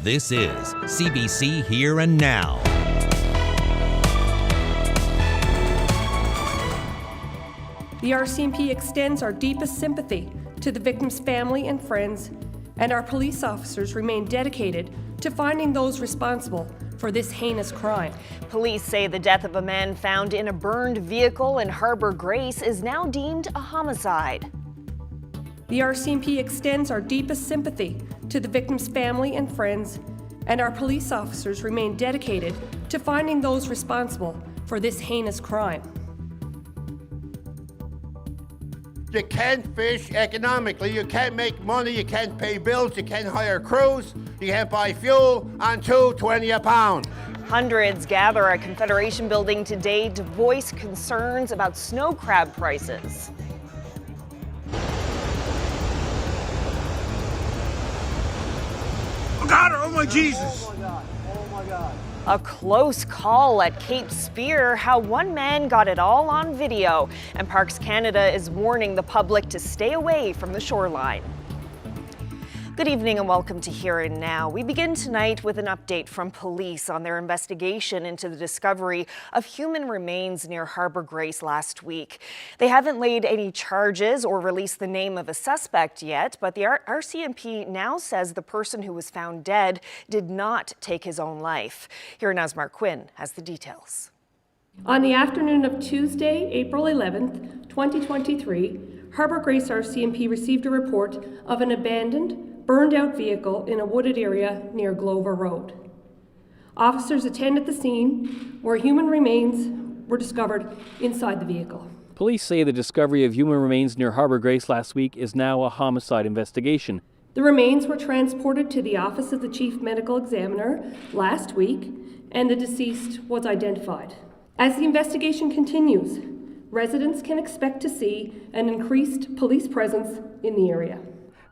This is CBC Here and Now. The RCMP extends our deepest sympathy to the victim's family and friends, and our police officers remain dedicated to finding those responsible for this heinous crime. Police say the death of a man found in a burned vehicle in Harbour Grace is now deemed a homicide. The RCMP extends our deepest sympathy to the victim's family and friends, and our police officers remain dedicated to finding those responsible for this heinous crime. You can't fish economically, you can't make money, you can't pay bills, you can't hire crews, you can't buy fuel on $2.20 a pound. Hundreds gather at Confederation Building today to voice concerns about snow crab prices. Oh God, oh my Jesus! Oh my God. A close call at Cape Spear, how one man got it all on video. And Parks Canada is warning the public to stay away from the shoreline. Good evening and welcome to Here and Now. We begin tonight with an update from police on their investigation into the discovery of human remains near Harbour Grace last week. They haven't laid any charges or released the name of a suspect yet, but the RCMP now says the person who was found dead did not take his own life. Here Now's Mark Quinn has the details. On the afternoon of Tuesday, April 11th, 2023, Harbour Grace RCMP received a report of an abandoned, burned-out vehicle in a wooded area near Glover Road. Officers attended the scene where human remains were discovered inside the vehicle. Police say the discovery of human remains near Harbour Grace last week is now a homicide investigation. The remains were transported to the Office of the Chief Medical Examiner last week, and the deceased was identified. As the investigation continues, residents can expect to see an increased police presence in the area.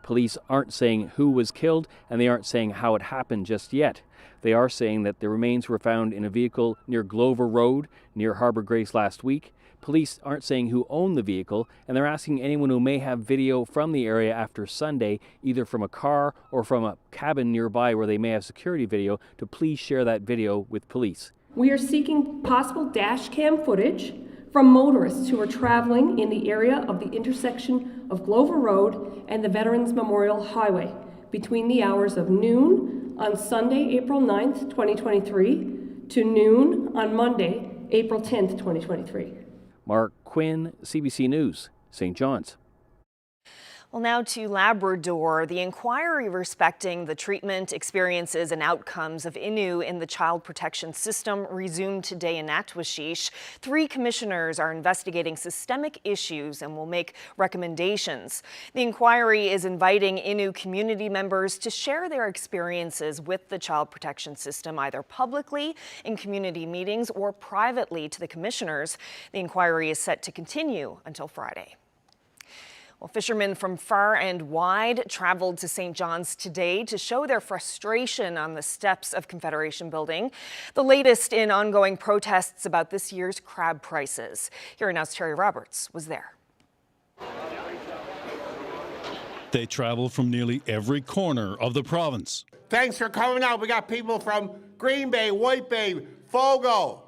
Police aren't saying who was killed, and they aren't saying how it happened just yet. They are saying that the remains were found in a vehicle near Glover Road, near Harbour Grace last week. Police aren't saying who owned the vehicle, and they're asking anyone who may have video from the area after Sunday, either from a car or from a cabin nearby where they may have security video, to please share that video with police. We are seeking possible dash cam footage from motorists who are traveling in the area of the intersection of Glover Road and the Veterans Memorial Highway between the hours of noon on Sunday, April 9th, 2023 to noon on Monday, April 10th, 2023. Mark Quinn, CBC News, St. John's. Well, now to Labrador. The inquiry respecting the treatment, experiences and outcomes of Innu in the child protection system resumed today in Atwashish. 3 commissioners are investigating systemic issues and will make recommendations. The inquiry is inviting Innu community members to share their experiences with the child protection system, either publicly in community meetings or privately to the commissioners. The inquiry is set to continue until Friday. Well, fishermen from far and wide traveled to St. John's today to show their frustration on the steps of Confederation Building, the latest in ongoing protests about this year's crab prices. Here Now's Terry Roberts was there. They travel from nearly every corner of the province. Thanks for coming out. We got people from Green Bay, White Bay, Fogo,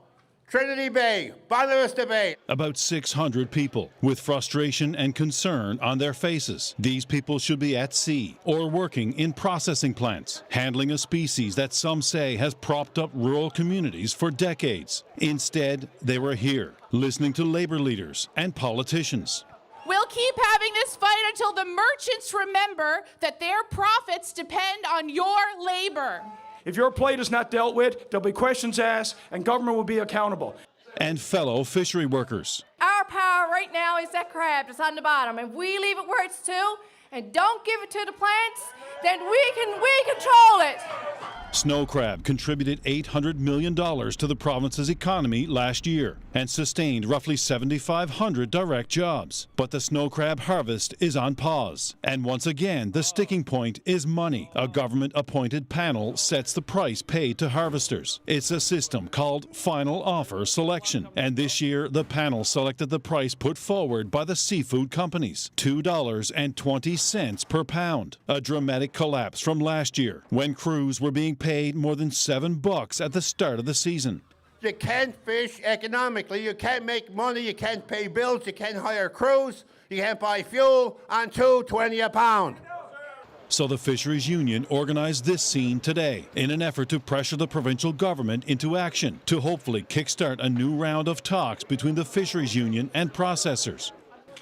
Trinity Bay, Bonavista Bay. About 600 people with frustration and concern on their faces. These people should be at sea or working in processing plants, handling a species that some say has propped up rural communities for decades. Instead, they were here, listening to labor leaders and politicians. We'll keep having this fight until the merchants remember that their profits depend on your labor. If your plight is not dealt with, there'll be questions asked and government will be accountable. And fellow fishery workers. Our power right now is that crab that's on the bottom. If we leave it where it's to and don't give it to the plants, then we control it. Snow crab contributed $800 million to the province's economy last year and sustained roughly 7,500 direct jobs. But the snow crab harvest is on pause. And once again, the sticking point is money. A government-appointed panel sets the price paid to harvesters. It's a system called final offer selection. And this year, the panel selected the price put forward by the seafood companies, $2.20 per pound. A dramatic collapse from last year when crews were being paid more than $7 at the start of the season. You can't fish economically, you can't make money, you can't pay bills, you can't hire crews, you can't buy fuel on $2.20 a pound. So the Fisheries Union organized this scene today in an effort to pressure the provincial government into action to hopefully kickstart a new round of talks between the Fisheries Union and processors.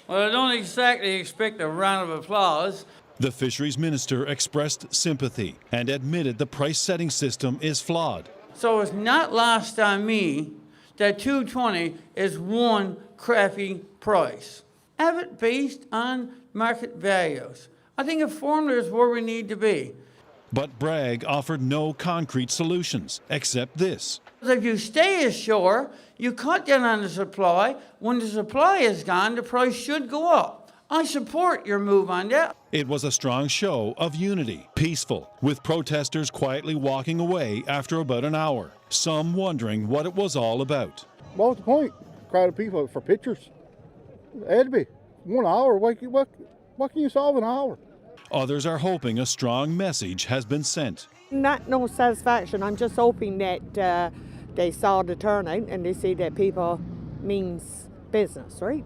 Well, I don't exactly expect a round of applause. The Fisheries Minister expressed sympathy and admitted the price-setting system is flawed. So it's not lost on me that $2.20 is one crappy price. Have it based on market values. I think a formula is where we need to be. But Bragg offered no concrete solutions, except this. If you stay ashore, you cut down on the supply. When the supply is gone, the price should go up. I support your move on that. It was a strong show of unity, peaceful, with protesters quietly walking away after about an hour, some wondering what it was all about. What was the point? Crowd of people for pictures. It had to be 1 hour. What can you solve in an hour? Others are hoping a strong message has been sent. Not no satisfaction. I'm just hoping that they saw the turnout and they see that people means business, right?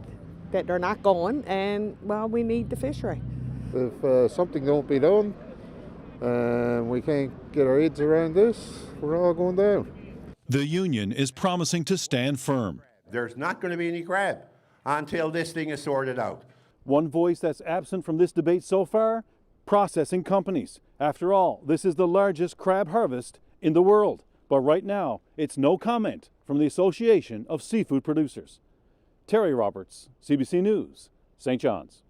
That they're not going, and well, we need the fishery. If something don't be done and we can't get our heads around this, we're all going down. The union is promising to stand firm. There's not going to be any crab until this thing is sorted out. One voice that's absent from this debate so far? Processing companies. After all, this is the largest crab harvest in the world. But right now, it's no comment from the Association of Seafood Producers. Terry Roberts, CBC News, St. John's.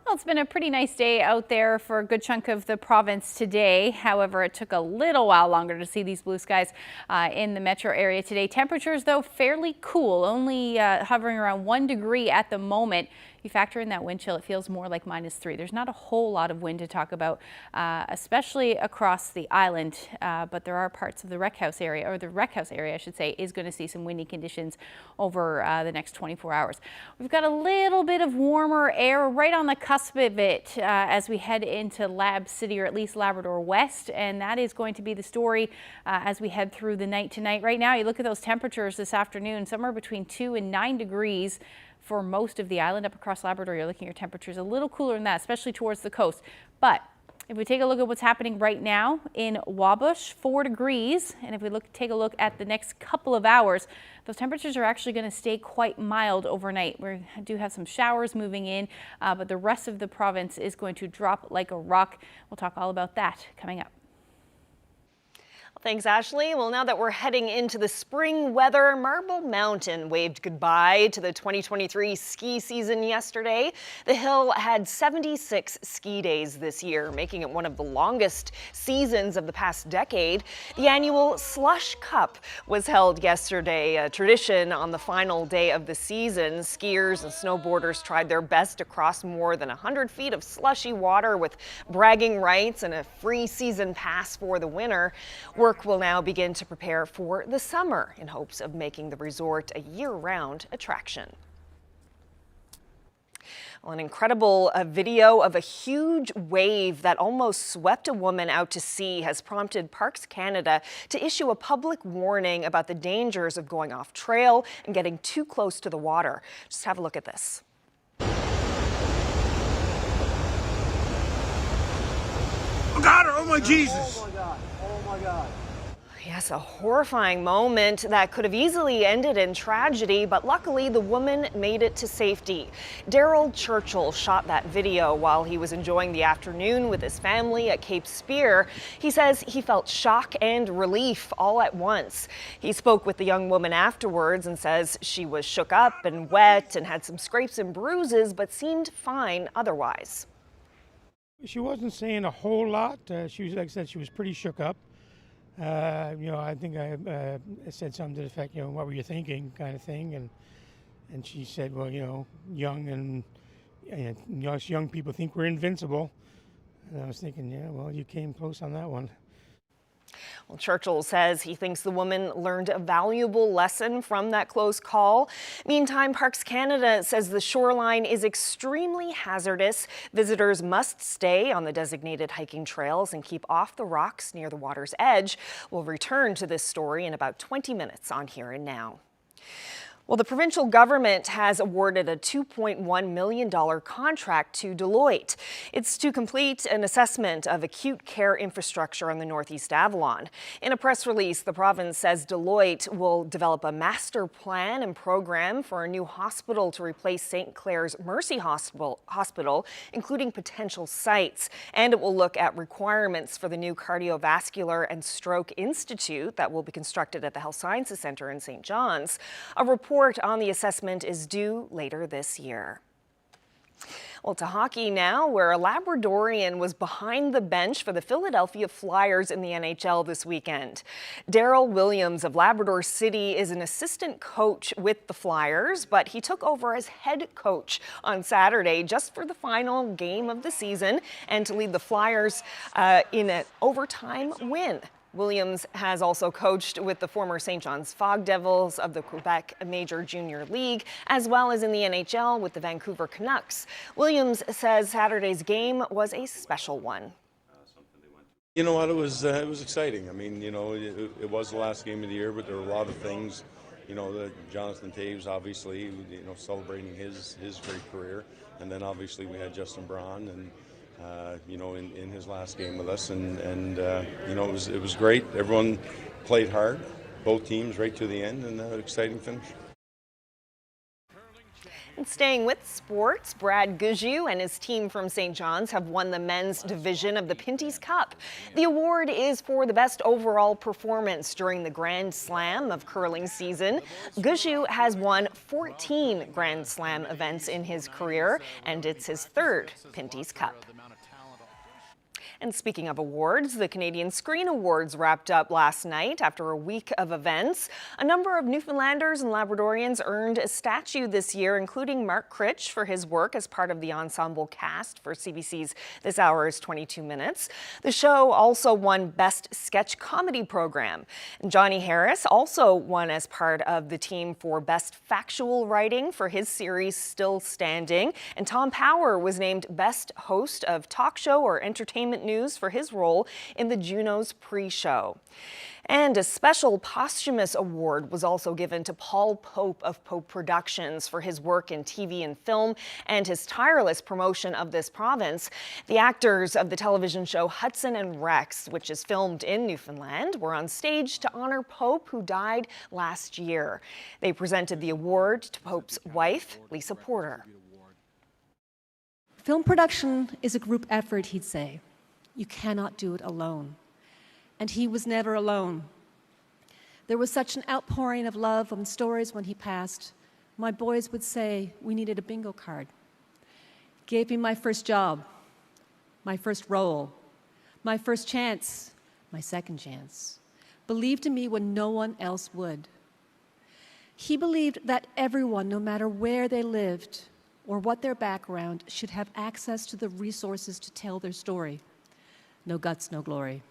Well, it's been a pretty nice day out there for a good chunk of the province today. However, it took a little while longer to see these blue skies in the metro area today. Temperatures, though, fairly cool, only hovering around 1 degree at the moment. You factor in that wind chill, it feels more like -3. There's not a whole lot of wind to talk about, especially across the island, but there are parts of the rec house area, or the rec house area, I should say, is going to see some windy conditions over the next 24 hours. We've got a little bit of warmer air right on the cusp of it as we head into Lab City, or at least Labrador West, and that is going to be the story as we head through the night tonight. Right now, you look at those temperatures this afternoon, somewhere between 2 and 9 degrees. For most of the island up across Labrador, you're looking at your temperatures a little cooler than that, especially towards the coast. But if we take a look at what's happening right now in Wabush, 4 degrees. And if we take a look at the next couple of hours, those temperatures are actually going to stay quite mild overnight. We do have some showers moving in, but the rest of the province is going to drop like a rock. We'll talk all about that coming up. Thanks, Ashley. Well, now that we're heading into the spring weather, Marble Mountain waved goodbye to the 2023 ski season yesterday. The hill had 76 ski days this year, making it one of the longest seasons of the past decade. The annual Slush Cup was held yesterday, a tradition on the final day of the season. Skiers and snowboarders tried their best to cross more than 100 feet of slushy water with bragging rights and a free season pass for the winner. Work will now begin to prepare for the summer in hopes of making the resort a year-round attraction. Well, an incredible video of a huge wave that almost swept a woman out to sea has prompted Parks Canada to issue a public warning about the dangers of going off trail and getting too close to the water. Just have a look at this. I got her! Oh my Jesus! Oh my God! Oh my God! Yes, a horrifying moment that could have easily ended in tragedy, but luckily the woman made it to safety. Daryl Churchill shot that video while he was enjoying the afternoon with his family at Cape Spear. He says he felt shock and relief all at once. He spoke with the young woman afterwards and says she was shook up and wet and had some scrapes and bruises, but seemed fine otherwise. She wasn't saying a whole lot. She was, like I said, she was pretty shook up. I think I said something to the effect, what were you thinking, kind of thing, and she said, well, young and us young people think we're invincible, and I was thinking, yeah, well, you came close on that one. Well, Churchill says he thinks the woman learned a valuable lesson from that close call. Meantime, Parks Canada says the shoreline is extremely hazardous. Visitors must stay on the designated hiking trails and keep off the rocks near the water's edge. We'll return to this story in about 20 minutes on Here and Now. Well, the provincial government has awarded a $2.1 million contract to Deloitte. It's to complete an assessment of acute care infrastructure on the Northeast Avalon. In a press release, the province says Deloitte will develop a master plan and program for a new hospital to replace St. Clair's Mercy Hospital, including potential sites. And it will look at requirements for the new Cardiovascular and Stroke Institute that will be constructed at the Health Sciences Centre in St. John's. A report on the assessment is due later this year. Well, to hockey now, where a Labradorian was behind the bench for the Philadelphia Flyers in the NHL this weekend. Daryl Williams of Labrador City is an assistant coach with the Flyers, but he took over as head coach on Saturday just for the final game of the season and to lead the Flyers in an overtime win. Williams has also coached with the former St. John's Fog Devils of the Quebec Major Junior League, as well as in the NHL with the Vancouver Canucks. Williams says Saturday's game was a special one. You know what, it was exciting. I mean, you know, it was the last game of the year, but there were a lot of things. You know, Jonathan Taves, obviously, you know, celebrating his great career. And then obviously we had Justin Braun and you know, in his last game with us, and you know, it was great. Everyone played hard, both teams right to the end, and an exciting finish. And staying with sports, Brad Guzzu and his team from St. John's have won the men's division of the Pinty's Cup. The award is for the best overall performance during the Grand Slam of curling season. Guzzu has won 14 Grand Slam events in his career, and it's his third Pinty's Cup. And speaking of awards, the Canadian Screen Awards wrapped up last night after a week of events. A number of Newfoundlanders and Labradorians earned a statue this year, including Mark Critch for his work as part of the ensemble cast for CBC's This Hour is 22 Minutes. The show also won Best Sketch Comedy Program. And Johnny Harris also won as part of the team for Best Factual Writing for his series Still Standing. And Tom Power was named Best Host of Talk Show or Entertainment News for his role in the Juno's pre-show. And a special posthumous award was also given to Paul Pope of Pope Productions for his work in TV and film and his tireless promotion of this province. The actors of the television show Hudson and Rex, which is filmed in Newfoundland, were on stage to honor Pope, who died last year. They presented the award to Pope's wife, Lisa Porter. Film production is a group effort, he'd say. You cannot do it alone. And he was never alone. There was such an outpouring of love and stories when he passed. My boys would say we needed a bingo card. Gave me my first job, my first role, my first chance, my second chance. Believed in me when no one else would. He believed that everyone, no matter where they lived or what their background, should have access to the resources to tell their story. No guts, no glory.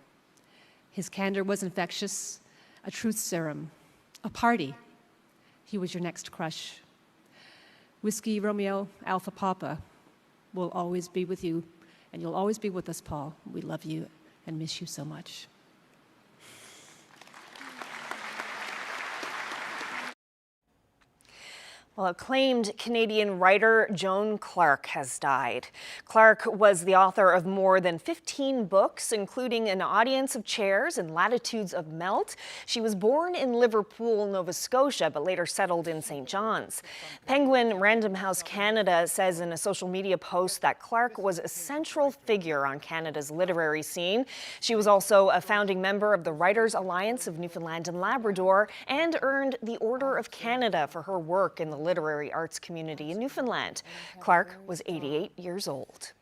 His candor was infectious, a truth serum, a party. He was your next crush. Whiskey Romeo, Alpha Papa will always be with you, and you'll always be with us, Paul. We love you and miss you so much. Well, acclaimed Canadian writer Joan Clark has died. Clark was the author of more than 15 books, including An Audience of Chairs and Latitudes of Melt. She was born in Liverpool, Nova Scotia, but later settled in St. John's. Penguin Random House Canada says in a social media post that Clark was a central figure on Canada's literary scene. She was also a founding member of the Writers' Alliance of Newfoundland and Labrador and earned the Order of Canada for her work in the literary arts community in Newfoundland. Clark was 88 years old.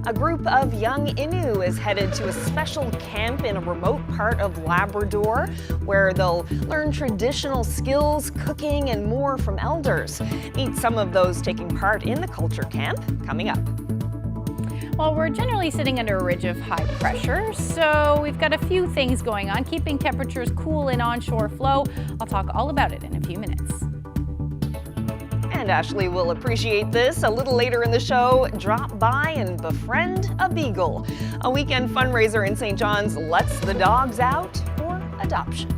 A group of young Innu is headed to a special camp in a remote part of Labrador where they'll learn traditional skills, cooking, and more from elders. Meet some of those taking part in the culture camp coming up. Well, we're generally sitting under a ridge of high pressure, so we've got a few things going on, keeping temperatures cool in onshore flow. I'll talk all about it in a few minutes. And Ashley will appreciate this. A little later in the show, drop by and befriend a beagle. A weekend fundraiser in St. John's lets the dogs out for adoption.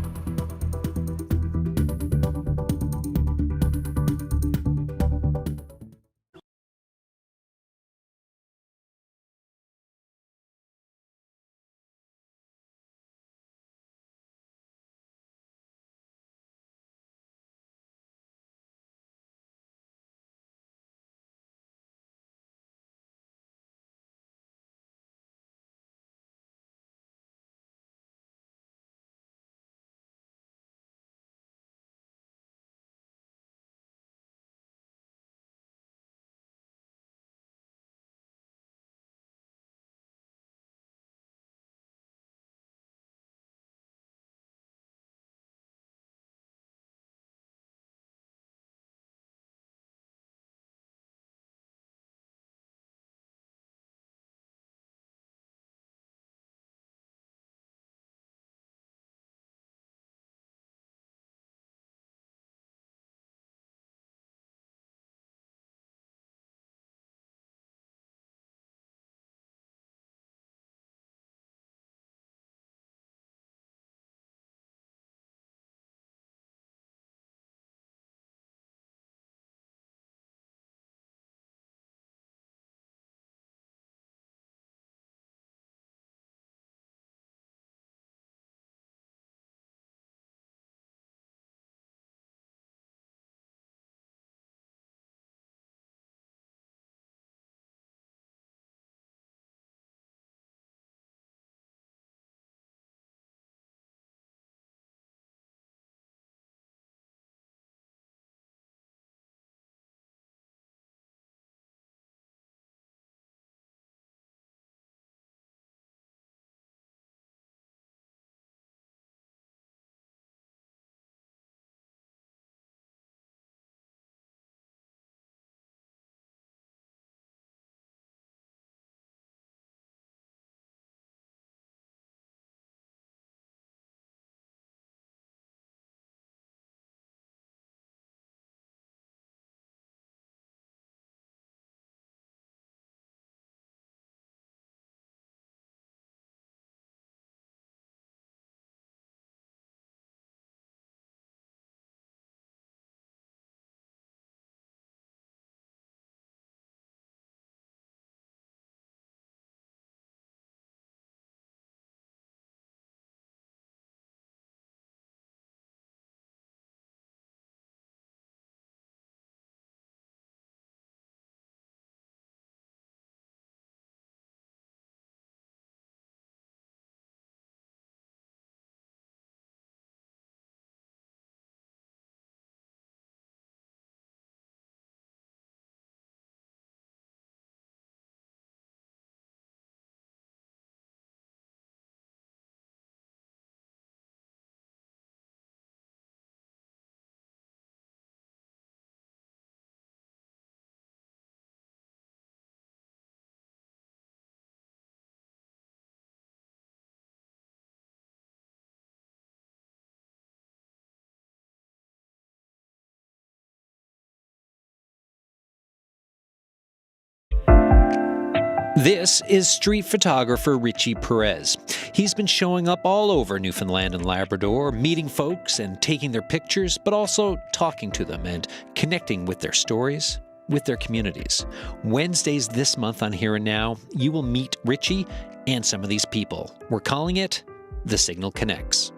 This is street photographer Richie Perez. He's been showing up all over Newfoundland and Labrador, meeting folks and taking their pictures, but also talking to them and connecting with their stories, with their communities. Wednesdays this month on Here and Now, you will meet Richie and some of these people. We're calling it The Signal Connects.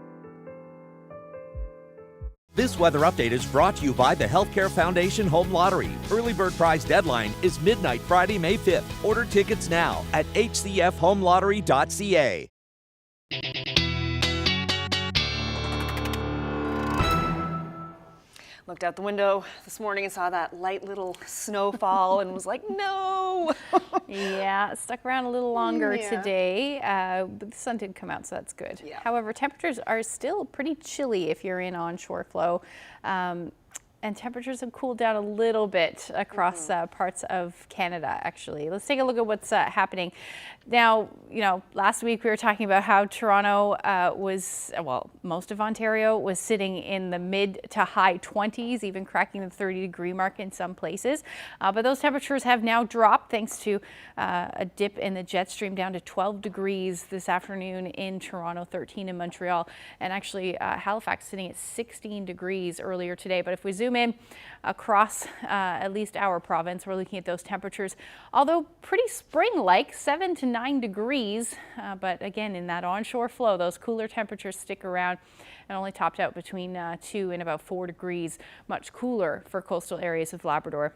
This weather update is brought to you by the Healthcare Foundation Home Lottery. Early bird prize deadline is midnight Friday, May 5th. Order tickets now at hcfhomelottery.ca. Looked out the window this morning and saw that light little snowfall and was like, no. Yeah, stuck around a little longer today, but the sun did come out, so that's good. Yeah. However, temperatures are still pretty chilly if you're in onshore flow. And temperatures have cooled down a little bit across parts of Canada, actually. Let's take a look at what's happening. Now, you know, last week we were talking about how Toronto most of Ontario was sitting in the mid to high 20s, even cracking the 30-degree mark in some places. But those temperatures have now dropped thanks to a dip in the jet stream down to 12 degrees this afternoon in Toronto, 13 in Montreal, and actually Halifax sitting at 16 degrees earlier today. But if we zoom in across at least our province, we're looking at those temperatures, although pretty spring-like, 7 to 9 degrees. But again, in that onshore flow, those cooler temperatures stick around and only topped out between 2 and about 4 degrees, much cooler for coastal areas of Labrador.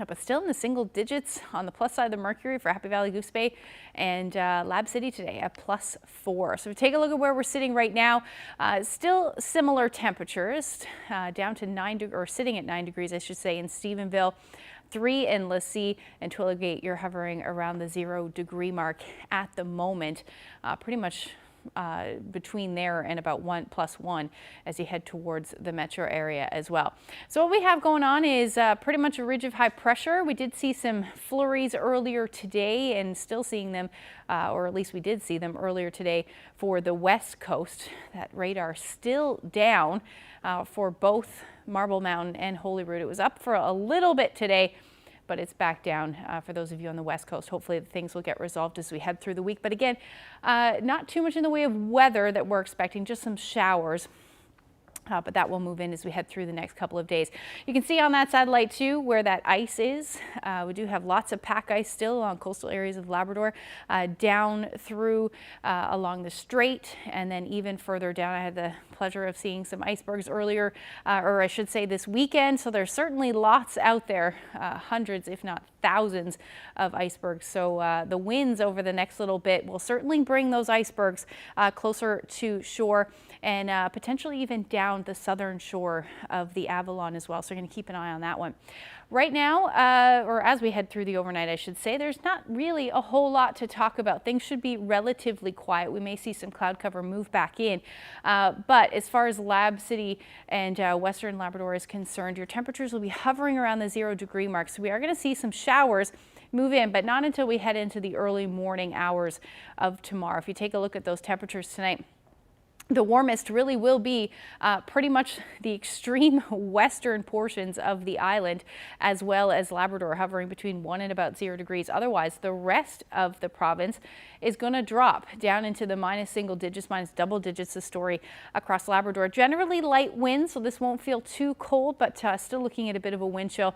But still in the single digits on the plus side of the mercury for Happy Valley, Goose Bay, and Lab City today at +4. So if we take a look at where we're sitting right now, still similar temperatures, down to sitting at 9 degrees, I should say, in Stephenville, 3 in Lassie, and Twillagate, you're hovering around the 0-degree mark at the moment, pretty much between there and about +1 as you head towards the metro area as well. So what we have going on is pretty much a ridge of high pressure. We did see some flurries earlier today and still seeing them, or at least we did see them earlier today for the west coast. That radar still down for both Marble Mountain and Holyrood. It was up for a little bit today, but it's back down for those of you on the west coast. Hopefully things will get resolved as we head through the week. But again, not too much in the way of weather that we're expecting, just some showers. But that will move in as we head through the next couple of days. You can see on that satellite too where that ice is. We do have lots of pack ice still on coastal areas of Labrador, down through along the strait, and then even further down. I had the pleasure of seeing some icebergs earlier, or I should say this weekend. So there's certainly lots out there, hundreds if not thousands of icebergs. So the winds over the next little bit will certainly bring those icebergs closer to shore, and potentially even down the southern shore of the Avalon as well. So we're going to keep an eye on that one. Right now, or as we head through the overnight, I should say, there's not really a whole lot to talk about. Things should be relatively quiet. We may see some cloud cover move back in. But as far as Lab City and Western Labrador is concerned, your temperatures will be hovering around the 0-degree mark. So we are going to see some showers move in, but not until we head into the early morning hours of tomorrow. If you take a look at those temperatures tonight, the warmest really will be pretty much the extreme western portions of the island, as well as Labrador, hovering between 1 and about 0 degrees. Otherwise, the rest of the province is going to drop down into the minus single digits, minus double digits, the story across Labrador. Generally light winds, so this won't feel too cold, but still looking at a bit of a wind chill.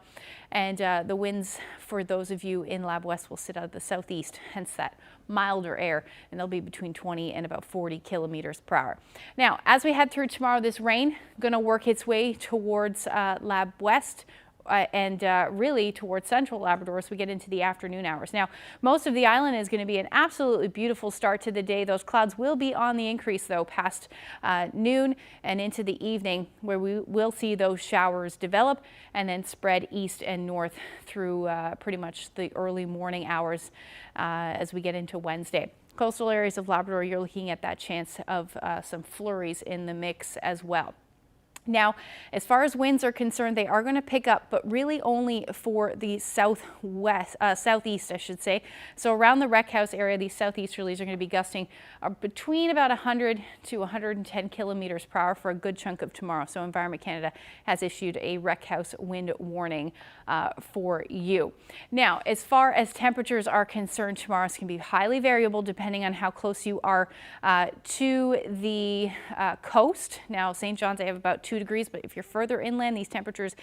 And the winds for those of you in Lab West will sit out of the southeast, hence that milder air, and they'll be between 20 and about 40 kilometers per hour. Now, as we head through tomorrow, this rain going to work its way towards Lab West and really towards central Labrador as we get into the afternoon hours. Now, most of the island is going to be an absolutely beautiful start to the day. Those clouds will be on the increase, though, past noon and into the evening, where we will see those showers develop and then spread east and north through pretty much the early morning hours as we get into Wednesday. Coastal areas of Labrador, you're looking at that chance of some flurries in the mix as well. Now, as far as winds are concerned, they are going to pick up, but really only for the southeast, I should say. So around the Rec House area, these southeasterlies are going to be gusting between about 100 to 110 kilometers per hour for a good chunk of tomorrow. So Environment Canada has issued a Rec House wind warning for you. Now, as far as temperatures are concerned, tomorrow is going to be highly variable depending on how close you are to the coast. Now, St. John's, I have about 2 degrees, but if you're further inland, these temperatures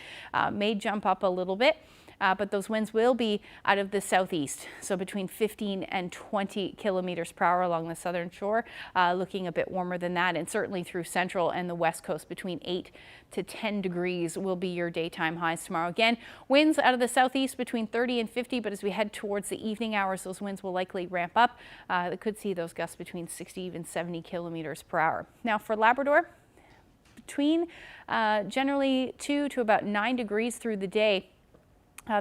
may jump up a little bit. But those winds will be out of the southeast, so between 15 and 20 kilometers per hour along the southern shore, looking a bit warmer than that, and certainly through central and the west coast, between 8 to 10 degrees will be your daytime highs tomorrow. Again, winds out of the southeast between 30 and 50, but as we head towards the evening hours, those winds will likely ramp up. They could see those gusts between 60 even 70 kilometers per hour. Now for Labrador, between generally 2 to about 9 degrees through the day.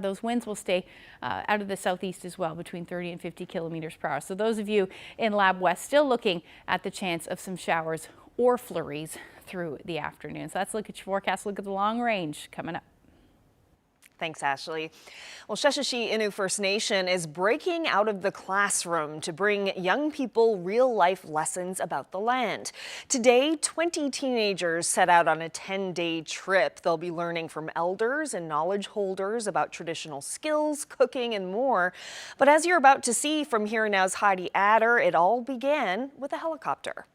Those winds will stay out of the southeast as well, between 30 and 50 kilometers per hour. So those of you in Lab West still looking at the chance of some showers or flurries through the afternoon. So that's a look at your forecast. Look at the long range coming up. Thanks, Ashley. Well, Sheshatshiu Innu First Nation is breaking out of the classroom to bring young people real-life lessons about the land. Today, 20 teenagers set out on a 10-day trip. They'll be learning from elders and knowledge holders about traditional skills, cooking, and more. But as you're about to see from Here Now's Heidi Adder, it all began with a helicopter.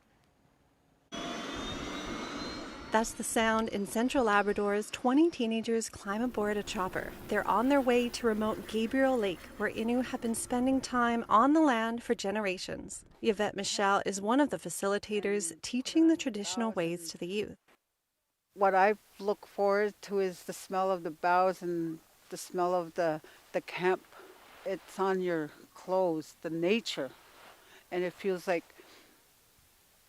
That's the sound in central Labrador as 20 teenagers climb aboard a chopper. They're on their way to remote Gabriel Lake, where Innu have been spending time on the land for generations. Yvette Michelle is one of the facilitators teaching the traditional ways to the youth. What I look forward to is the smell of the boughs and the smell of the camp. It's on your clothes, the nature, and it feels like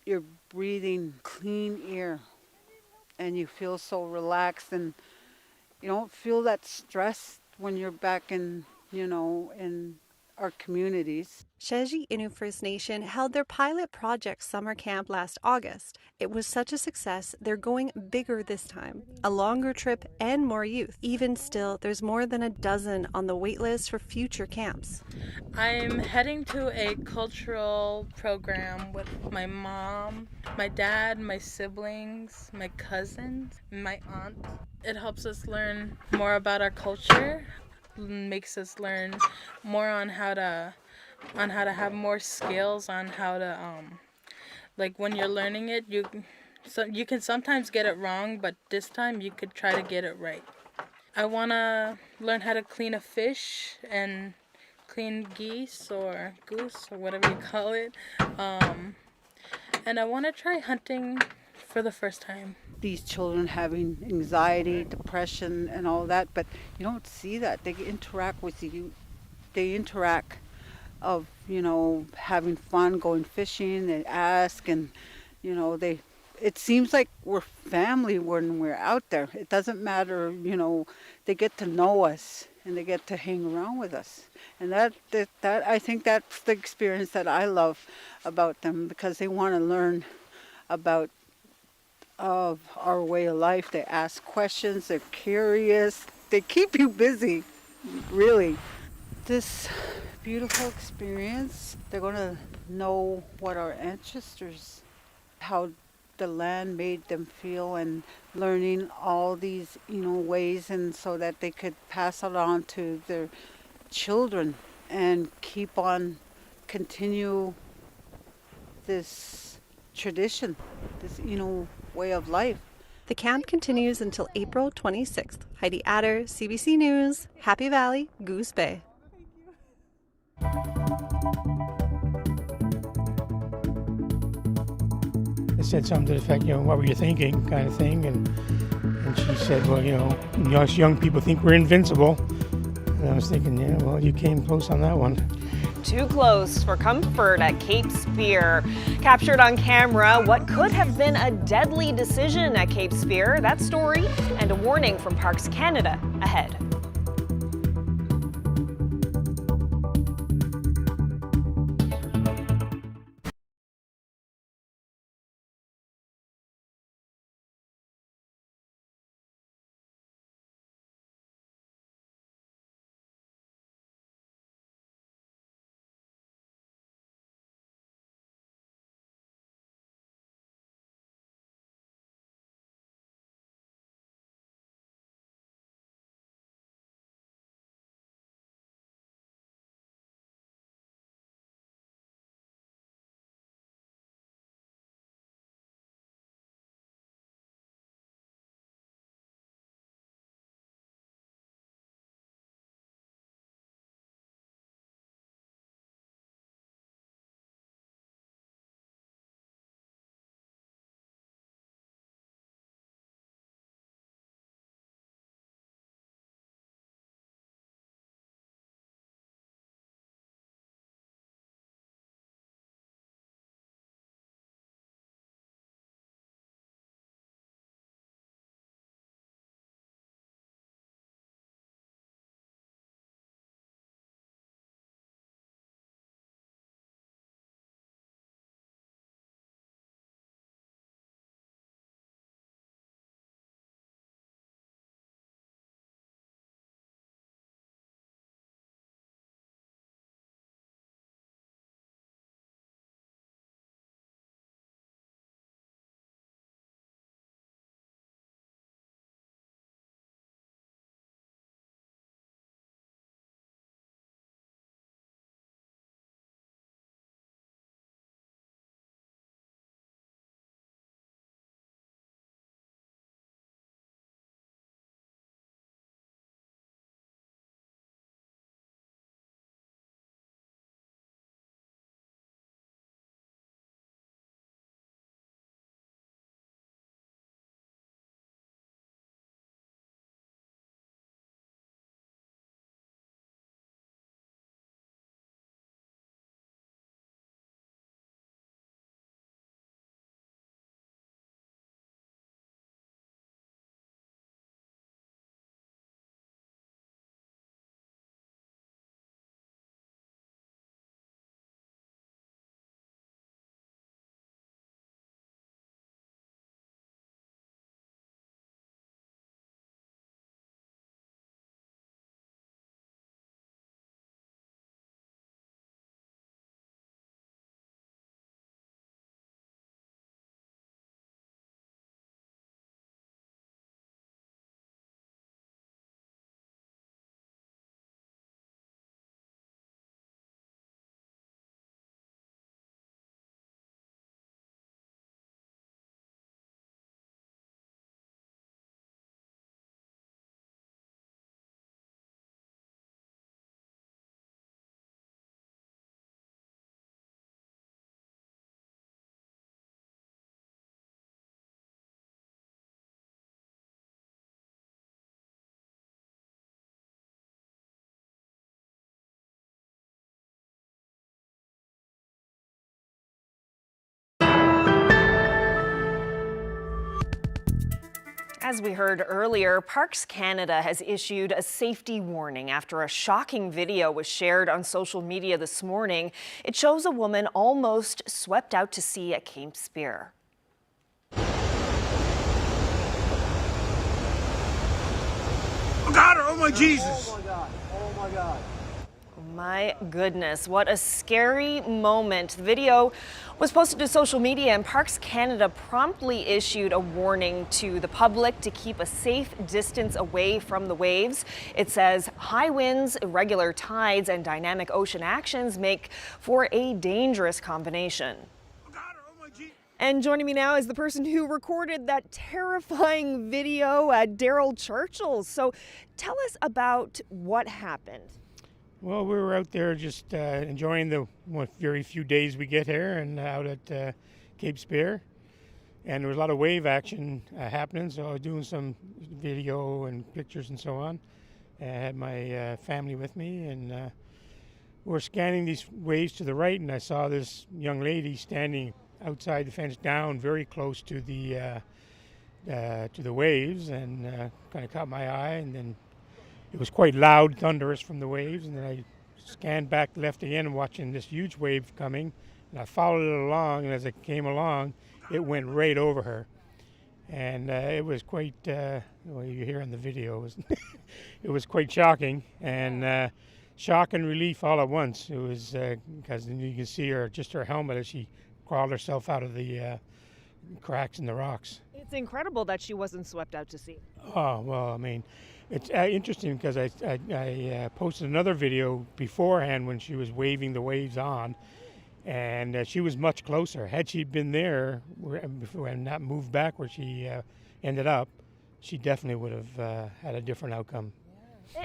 you're breathing clean air. And you feel so relaxed, and you don't feel that stress when you're back in, in our communities. Sheshatshiu Innu First Nation held their pilot project summer camp last August. It was such a success, they're going bigger this time. A longer trip and more youth. Even still, there's more than a dozen on the wait list for future camps. I'm heading to a cultural program with my mom, my dad, my siblings, my cousins, my aunt. It helps us learn more about our culture, makes us learn more on how to have more skills on how to like when you're learning it, you can sometimes get it wrong, but this time you could try to get it right. I want to learn how to clean a fish and clean geese or goose or whatever you call it, and I want to try hunting for the first time. These children having anxiety, depression, and all that, but you don't see that. They interact with you. They interact of, having fun, going fishing, they ask, and, it seems like we're family when we're out there. It doesn't matter, they get to know us and they get to hang around with us. And that I think that's the experience that I love about them, because they want to learn about of our way of life. They ask questions, they're curious, they keep you busy, really. This beautiful experience, they're going to know what our ancestors, how the land made them feel, and learning all these ways, and so that they could pass it on to their children and continue this tradition, this way of life. The camp continues until April 26th. Heidi Adder, CBC News, Happy Valley, Goose Bay. I said something to the effect, what were you thinking, kind of thing, and she said, well, us young people think we're invincible. And I was thinking, you came close on that one. Too close for comfort at Cape Spear. Captured on camera, what could have been a deadly decision at Cape Spear. That story and a warning from Parks Canada ahead. As we heard earlier, Parks Canada has issued a safety warning after a shocking video was shared on social media this morning. It shows a woman almost swept out to sea at Cape Spear. I got her! Oh my Jesus! Oh my God! Oh my God! My goodness, what a scary moment. The video was posted to social media, and Parks Canada promptly issued a warning to the public to keep a safe distance away from the waves. It says high winds, irregular tides, and dynamic ocean actions make for a dangerous combination. And joining me now is the person who recorded that terrifying video, Daryl Churchill. So tell us about what happened. Well, we were out there just enjoying the very few days we get here and out at Cape Spear. And there was a lot of wave action happening, so I was doing some video and pictures and so on. I had my family with me, and we're scanning these waves to the right, and I saw this young lady standing outside the fence down very close to the waves, and kind of caught my eye, and then it was quite loud, thunderous from the waves, and then I scanned back left again, watching this huge wave coming, and I followed it along, and as it came along, it went right over her. And it was quite, well, you hear in the video, it was quite shocking, and shock and relief all at once. It was, because you can see her, just her helmet as she crawled herself out of the cracks in the rocks. It's incredible that she wasn't swept out to sea. Oh, well, I mean, it's interesting because I posted another video beforehand when she was waving the waves on, and she was much closer. Had she been there and not moved back where she ended up, she definitely would have had a different outcome.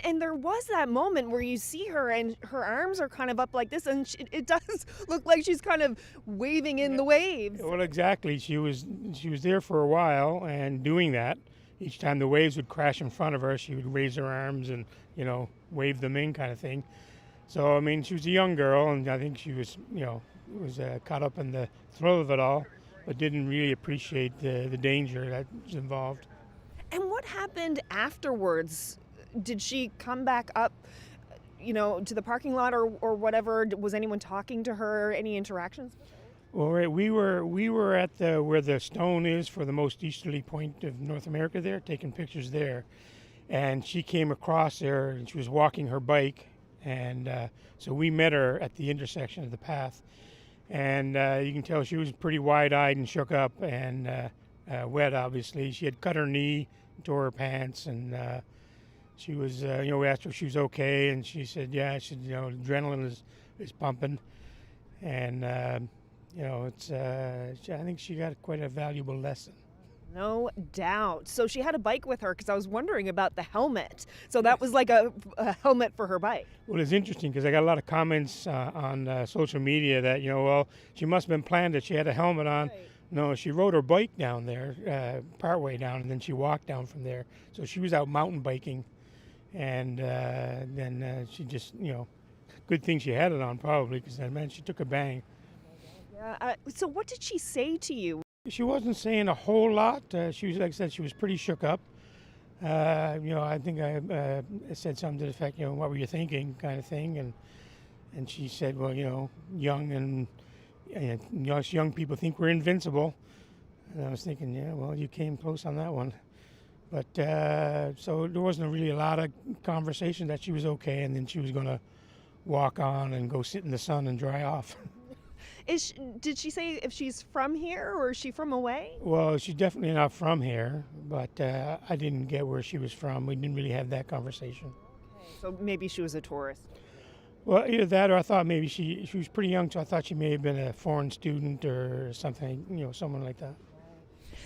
And there was that moment where you see her and her arms are kind of up like this, and it does look like she's kind of waving in the waves. Well, exactly. She was there for a while and doing that. Each time the waves would crash in front of her, she would raise her arms and, wave them in kind of thing. So, I mean, she was a young girl, and I think she was, caught up in the thrill of it all, but didn't really appreciate the danger that was involved. And what happened afterwards? Did she come back up, to the parking lot or whatever? Was anyone talking to her? Any interactions? Well, right, we were at where the stone is for the most easterly point of North America there, taking pictures there. And she came across there, and she was walking her bike. And so we met her at the intersection of the path. And you can tell she was pretty wide-eyed and shook up and wet, obviously. She had cut her knee, tore her pants, and she was, we asked her if she was okay, and she said, yeah, adrenaline is pumping. And, I think she got quite a valuable lesson. No doubt. So she had a bike with her, because I was wondering about the helmet. So that was like a helmet for her bike. Well, it's interesting because I got a lot of comments on social media that, well, she must have been planned that she had a helmet on. Right. No, she rode her bike down there, partway down, and then she walked down from there. So she was out mountain biking, and then she just, good thing she had it on probably, because, man, she took a bang. Yeah. So what did she say to you? She wasn't saying a whole lot. She was, like I said, she was pretty shook up. I think I said something to the effect, what were you thinking, kind of thing, and she said, well, young people think we're invincible. And I was thinking, yeah, well, you came close on that one. But so there wasn't really a lot of conversation that she was okay, and then she was going to walk on and go sit in the sun and dry off. Did she say if she's from here or is she from away? Well, she's definitely not from here, but I didn't get where she was from. We didn't really have that conversation. Okay, so maybe she was a tourist. Well, either that, or I thought maybe she was pretty young, so I thought she may have been a foreign student or something, someone like that.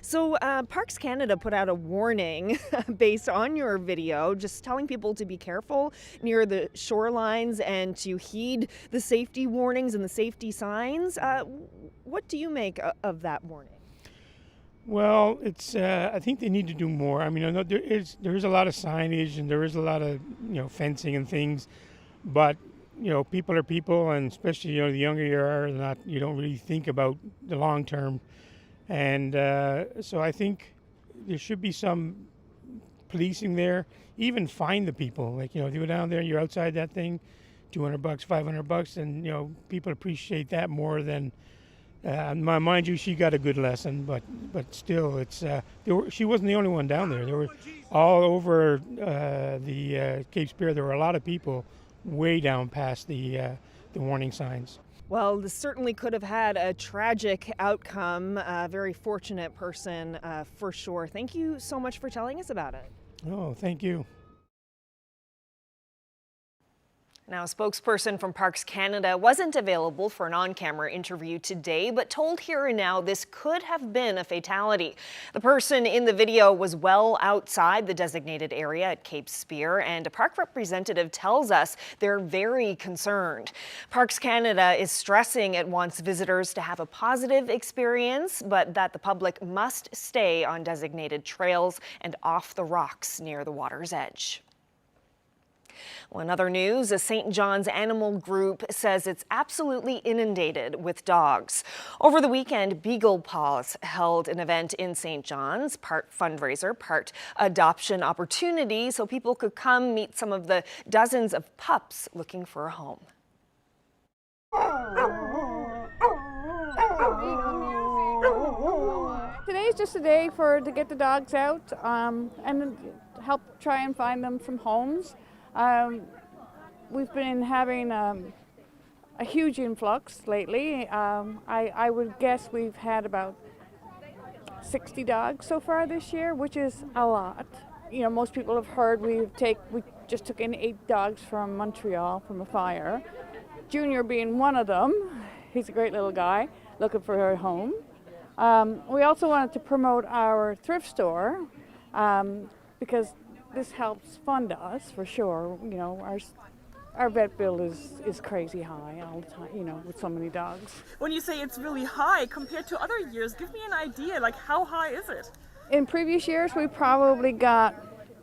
So Parks Canada put out a warning based on your video, just telling people to be careful near the shorelines and to heed the safety warnings and the safety signs. What do you make of that warning? Well, it's. I think they need to do more. I mean, I know there is a lot of signage and there is a lot of fencing and things, but people are people, and especially the younger you are, you don't really think about the long term. And so I think there should be some policing there. Even find the people. Like, if you go down there and you're outside that thing, $200, $500, and people appreciate that more than. Mind you, she got a good lesson, but still, it's she wasn't the only one down there. There were all over the Cape Spear. There were a lot of people way down past the warning signs. Well, this certainly could have had a tragic outcome. A very fortunate person, for sure. Thank you so much for telling us about it. Oh, thank you. Now, a spokesperson from Parks Canada wasn't available for an on-camera interview today, but told Here and Now this could have been a fatality. The person in the video was well outside the designated area at Cape Spear, and a park representative tells us they're very concerned. Parks Canada is stressing it wants visitors to have a positive experience, but that the public must stay on designated trails and off the rocks near the water's edge. Well, in other news, a St. John's animal group says it's absolutely inundated with dogs. Over the weekend, Beagle Paws held an event in St. John's, part fundraiser, part adoption opportunity, so people could come meet some of the dozens of pups looking for a home. Today's just a day to get the dogs out and help try and find them some homes. We've been having a huge influx lately. I would guess we've had about 60 dogs so far this year, which is a lot. Most people have heard we just took in 8 dogs from Montreal from a fire. Junior being one of them. He's a great little guy looking for a home. We also wanted to promote our thrift store because this helps fund us for sure. Our vet bill is crazy high all the time, with so many dogs. When you say it's really high compared to other years, give me an idea, like how high is it? In previous years, we probably got,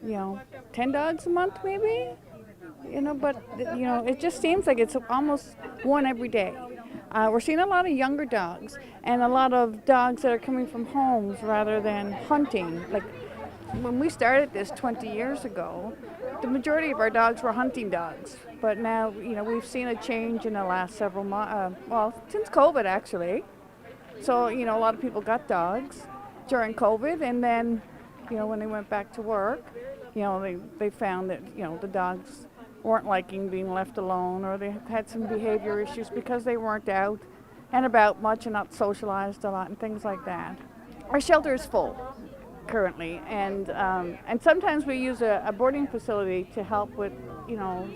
10 dogs a month maybe, but, it just seems like it's almost one every day. We're seeing a lot of younger dogs and a lot of dogs that are coming from homes rather than hunting. Like, when we started this 20 years ago, the majority of our dogs were hunting dogs. But now, we've seen a change in the last several months, since COVID actually. So, a lot of people got dogs during COVID, and then, when they went back to work, they found that, the dogs weren't liking being left alone, or they had some behavior issues because they weren't out and about much and not socialized a lot and things like that. Our shelter is full currently, and sometimes we use a boarding facility to help with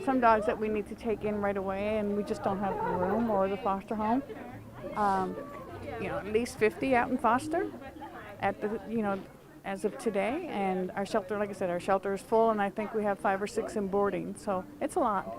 some dogs that we need to take in right away, and we just don't have the room or the foster home. At least 50 out in foster at the as of today, and our shelter, like I said, our shelter is full, and I think we have 5 or 6 in boarding, so it's a lot.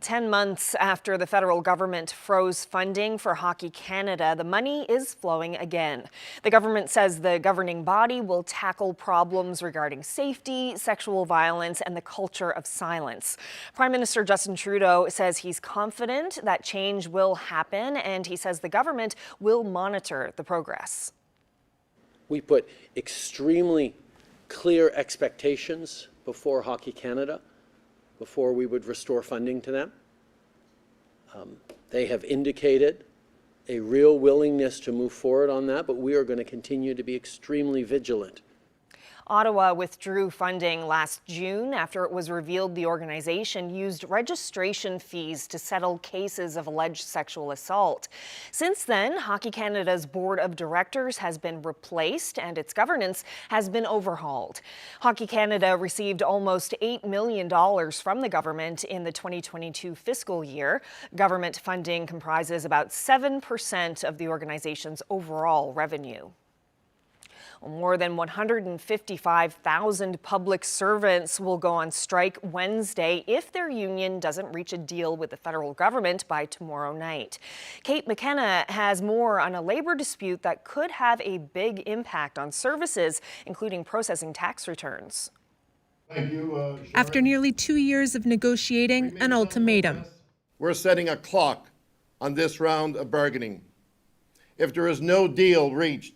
10 months after the federal government froze funding for Hockey Canada, the money is flowing again. The government says the governing body will tackle problems regarding safety, sexual violence, and the culture of silence. Prime Minister Justin Trudeau says he's confident that change will happen, and he says the government will monitor the progress. We put extremely clear expectations before Hockey Canada, before we would restore funding to them. They have indicated a real willingness to move forward on that, but we are going to continue to be extremely vigilant. Ottawa withdrew funding last June after it was revealed the organization used registration fees to settle cases of alleged sexual assault. Since then, Hockey Canada's board of directors has been replaced and its governance has been overhauled. Hockey Canada received almost $8 million from the government in the 2022 fiscal year. Government funding comprises about 7% of the organization's overall revenue. More than 155,000 public servants will go on strike Wednesday if their union doesn't reach a deal with the federal government by tomorrow night. Kate McKenna has more on a labor dispute that could have a big impact on services, including processing tax returns. After nearly 2 years of negotiating, an ultimatum. We're setting a clock on this round of bargaining. If there is no deal reached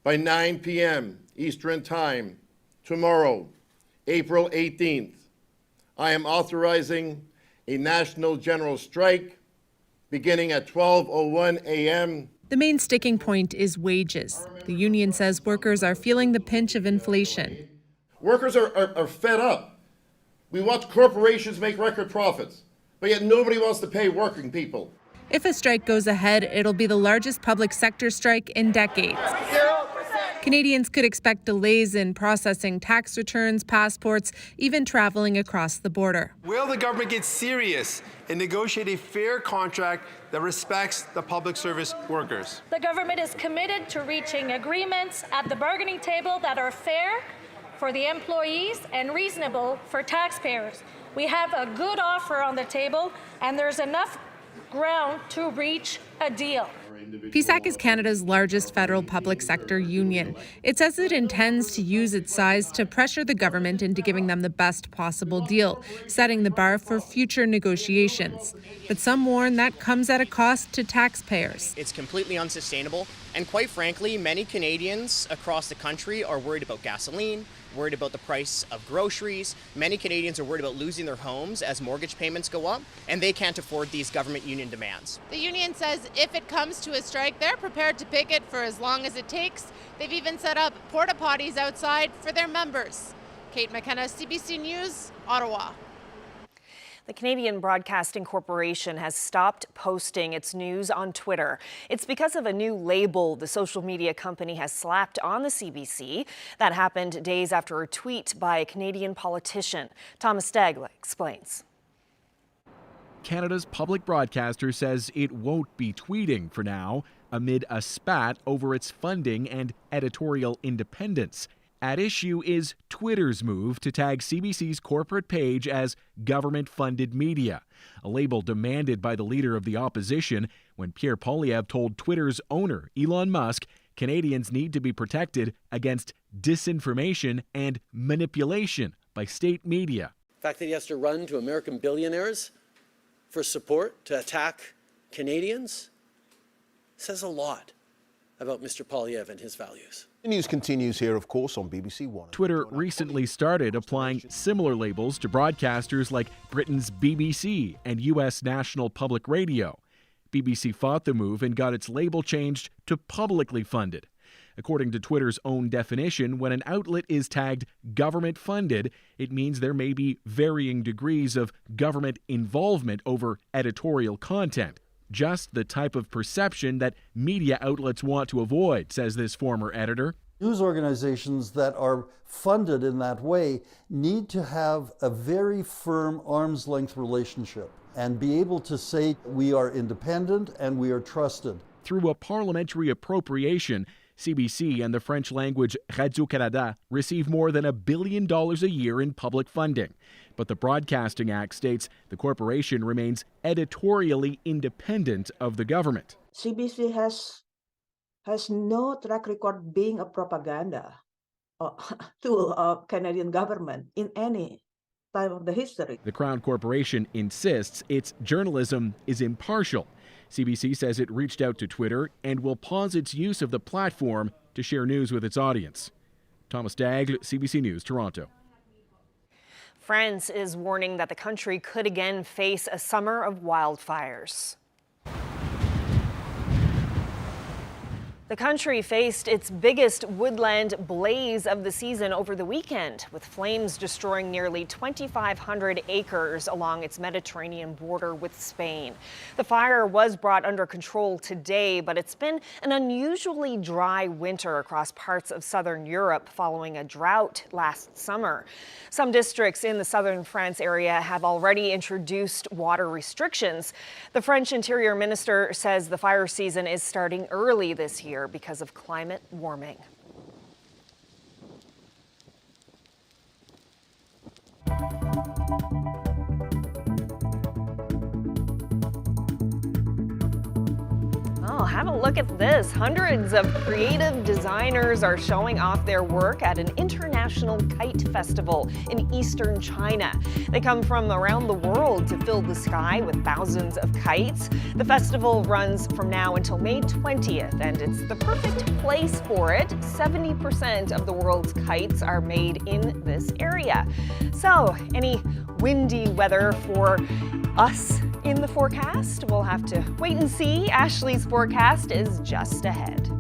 by 9 p.m. Eastern Time tomorrow, April 18th, I am authorizing a national general strike beginning at 12:01 a.m. The main sticking point is wages. The union says workers are feeling the pinch of inflation. Workers are fed up. We watch corporations make record profits, but yet nobody wants to pay working people. If a strike goes ahead, it'll be the largest public sector strike in decades. Canadians could expect delays in processing tax returns, passports, even traveling across the border. Will the government get serious and negotiate a fair contract that respects the public service workers? The government is committed to reaching agreements at the bargaining table that are fair for the employees and reasonable for taxpayers. We have a good offer on the table, and there's enough ground to reach a deal. PSAC is Canada's largest federal public sector union. It says it intends to use its size to pressure the government into giving them the best possible deal, setting the bar for future negotiations. But some warn that comes at a cost to taxpayers. It's completely unsustainable, and quite frankly, many Canadians across the country are worried about gasoline, worried about the price of groceries. Many Canadians are worried about losing their homes as mortgage payments go up, and they can't afford these government union demands. The union says if it comes to a strike, they're prepared to picket for as long as it takes. They've even set up porta potties outside for their members. Kate McKenna, CBC News, Ottawa. The Canadian Broadcasting Corporation has stopped posting its news on Twitter. It's because of a new label the social media company has slapped on the CBC. That happened days after a tweet by a Canadian politician. Thomas Stagg explains. Canada's public broadcaster says it won't be tweeting for now, amid a spat over its funding and editorial independence. At issue is Twitter's move to tag CBC's corporate page as government-funded media, a label demanded by the leader of the opposition when Pierre Poilievre told Twitter's owner, Elon Musk, Canadians need to be protected against disinformation and manipulation by state media. The fact that he has to run to American billionaires for support to attack Canadians says a lot about Mr. Poilievre and his values. The news continues here, of course, on BBC One. Twitter recently started applying similar labels to broadcasters like Britain's BBC and U.S. National Public Radio. BBC fought the move and got its label changed to publicly funded. According to Twitter's own definition, when an outlet is tagged government-funded, it means there may be varying degrees of government involvement over editorial content. Just the type of perception that media outlets want to avoid, says this former editor. News organizations that are funded in that way need to have a very firm arm's length relationship and be able to say we are independent and we are trusted. Through a parliamentary appropriation, CBC and the French-language Radio-Canada receive more than $1 billion a year in public funding. But the Broadcasting Act states the corporation remains editorially independent of the government. CBC has no track record being a propaganda tool of Canadian government in any time of the history. The Crown Corporation insists its journalism is impartial. CBC says it reached out to Twitter and will pause its use of the platform to share news with its audience. Thomas Daigle, CBC News, Toronto. France is warning that the country could again face a summer of wildfires. The country faced its biggest woodland blaze of the season over the weekend, with flames destroying nearly 2,500 acres along its Mediterranean border with Spain. The fire was brought under control today, but it's been an unusually dry winter across parts of southern Europe following a drought last summer. Some districts in the southern France area have already introduced water restrictions. The French Interior Minister says the fire season is starting early this year because of climate warming. Oh, have a look at this. Hundreds of creative designers are showing off their work at an international kite festival in eastern China. They come from around the world to fill the sky with thousands of kites. The festival runs from now until May 20th, and it's the perfect place for it. 70% of the world's kites are made in this area. So, any windy weather for us in the forecast? We'll have to wait and see. Ashley's forecast is just ahead.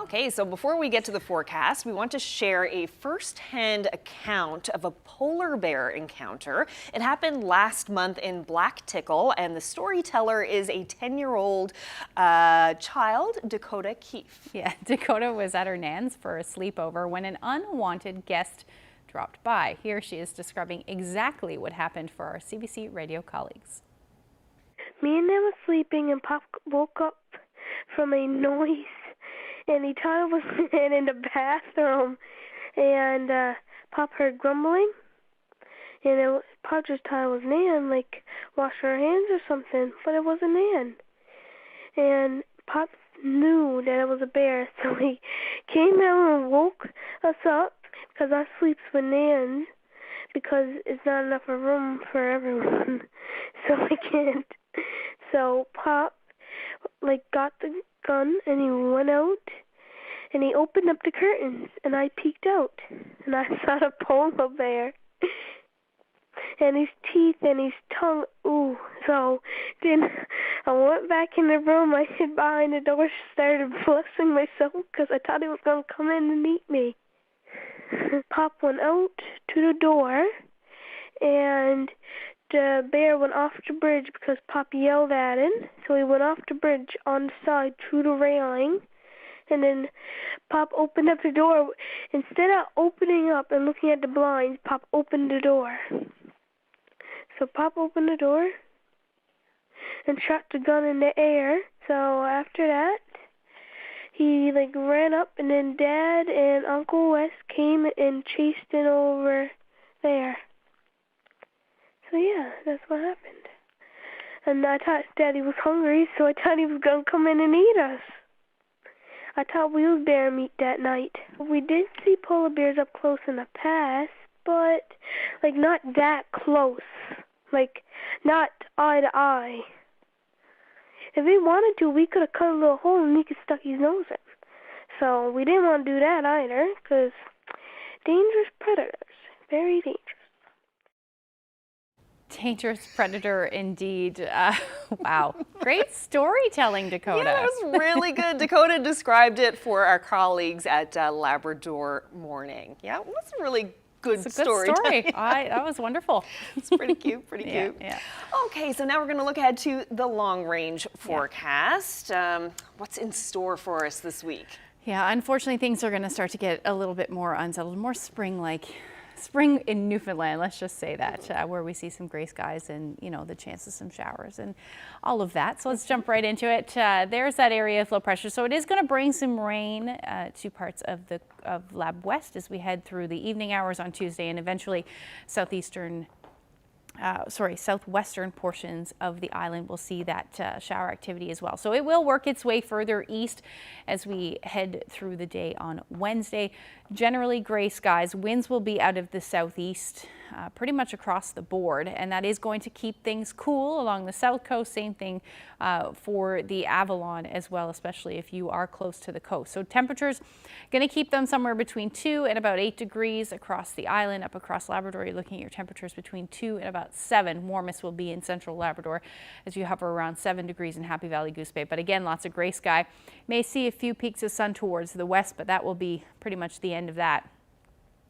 Okay, so before we get to the forecast, we want to share a first-hand account of a polar bear encounter. It happened last month in Black Tickle, and the storyteller is a 10-year-old child, Dakota Keefe. Yeah, Dakota was at her nan's for a sleepover when an unwanted guest dropped by. Here she is describing exactly what happened for our CBC radio colleagues. Me and Nan was sleeping, and Pop woke up from a noise, and he thought I was in the bathroom, and Pop heard grumbling, and Pop just thought it was Nan, like washing her hands or something, but it wasn't Nan. And Pop knew that it was a bear, so he came out and woke us up, because I sleeps with Nan, because it's not enough of room for everyone, so I can't. So Pop got the gun, and he went out, and he opened up the curtains, and I peeked out, and I saw the polar bear, and his teeth and his tongue, ooh. So then I went back in the room, I hid behind the door, started blessing myself, because I thought he was going to come in and eat me. Pop went out to the door, and the bear went off the bridge because Pop yelled at him, so he went off the bridge on the side through the railing, and then Pop opened up the door. Instead of opening up and looking at the blinds, Pop opened the door. So Pop opened the door and shot the gun in the air. So after that, he ran up, and then Dad and Uncle Wes came and chased him over there. So yeah, that's what happened. And I thought Daddy was hungry, so I thought he was going to come in and eat us. I thought we was bear meat that night. We did see polar bears up close in the past, but not that close. Not eye to eye. If we wanted to, we could have cut a little hole and he could stuck his nose in. So we didn't want to do that either, because dangerous predators, very dangerous. Dangerous predator indeed. Wow. Great storytelling, Dakota. Yeah, it was really good. Dakota described it for our colleagues at Labrador Morning. Yeah, it was a really good story. That was wonderful. It's pretty cute, pretty cute. Yeah. Okay, so now we're going to look ahead to the long-range forecast. What's in store for us this week? Yeah, unfortunately, things are going to start to get a little bit more unsettled, more spring-like. Spring in Newfoundland, let's just say that, where we see some gray skies and, the chance of some showers and all of that. So let's jump right into it. There's that area of low pressure. So it is going to bring some rain to parts of Lab West as we head through the evening hours on Tuesday, and eventually southwestern portions of the island will see that shower activity as well. So it will work its way further east as we head through the day on Wednesday. Generally gray skies. Winds will be out of the southeast pretty much across the board, and that is going to keep things cool along the south coast. Same thing for the Avalon as well, especially if you are close to the coast. So temperatures going to keep them somewhere between 2 and about 8 degrees across the island. Up across Labrador, you're looking at your temperatures between 2 and about 7. Warmest will be in central Labrador as you hover around 7 degrees in Happy Valley, Goose Bay. But again, lots of gray sky. May see a few peaks of sun towards the west, but that will be pretty much the end of that.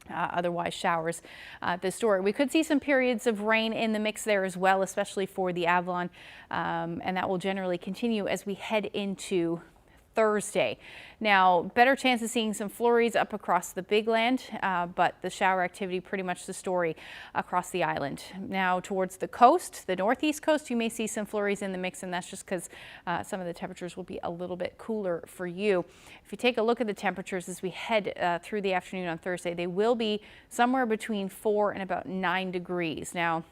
Otherwise showers this story. We could see some periods of rain in the mix there as well, especially for the Avalon, and that will generally continue as we head into Thursday. Now, better chance of seeing some flurries up across the Big Land, but the shower activity pretty much the story across the island. Now, towards the coast, the northeast coast, you may see some flurries in the mix, and that's just because some of the temperatures will be a little bit cooler for you. If you take a look at the temperatures as we head through the afternoon on Thursday, they will be somewhere between 4 and about 9 degrees. Now,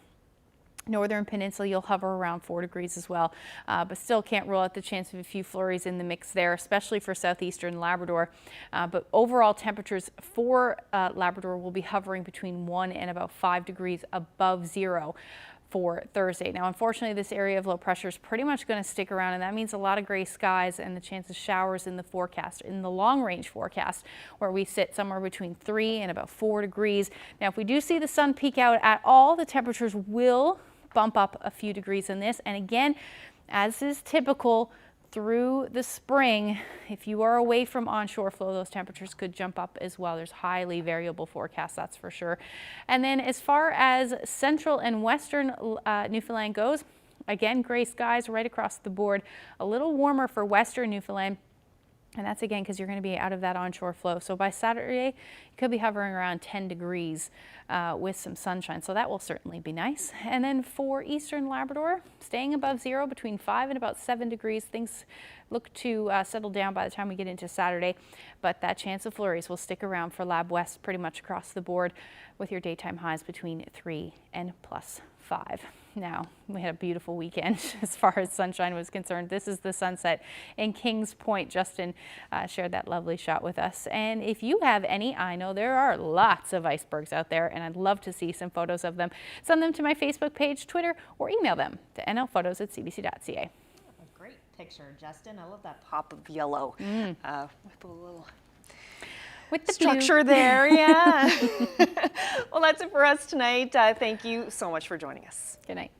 Northern Peninsula, you'll hover around 4 degrees as well, but still can't rule out the chance of a few flurries in the mix there, especially for southeastern Labrador. But overall temperatures for Labrador will be hovering between 1 and about 5 degrees above zero for Thursday. Now, unfortunately, this area of low pressure is pretty much going to stick around, and that means a lot of gray skies and the chance of showers in the forecast, in the long-range forecast, where we sit somewhere between 3 and about 4 degrees. Now, if we do see the sun peek out at all, the temperatures will bump up a few degrees in this. And again, as is typical, through the spring, if you are away from onshore flow, those temperatures could jump up as well. There's highly variable forecasts, that's for sure. And then as far as central and western Newfoundland goes, again, gray skies right across the board. A little warmer for western Newfoundland. And that's again because you're going to be out of that onshore flow. So by Saturday, you could be hovering around 10 degrees with some sunshine. So that will certainly be nice. And then for eastern Labrador, staying above zero between 5 and about 7 degrees. Things look to settle down by the time we get into Saturday. But that chance of flurries will stick around for Lab West pretty much across the board with your daytime highs between 3 and +5. Now, we had a beautiful weekend as far as sunshine was concerned. This is the sunset in Kings Point. Justin shared that lovely shot with us. And if you have any, I know there are lots of icebergs out there, and I'd love to see some photos of them. Send them to my Facebook page, Twitter, or email them to nlphotos@cbc.ca. A great picture, Justin. I love that pop of yellow with a little with the structure there. Yeah. Well, that's it for us tonight. Thank you so much for joining us. Good night.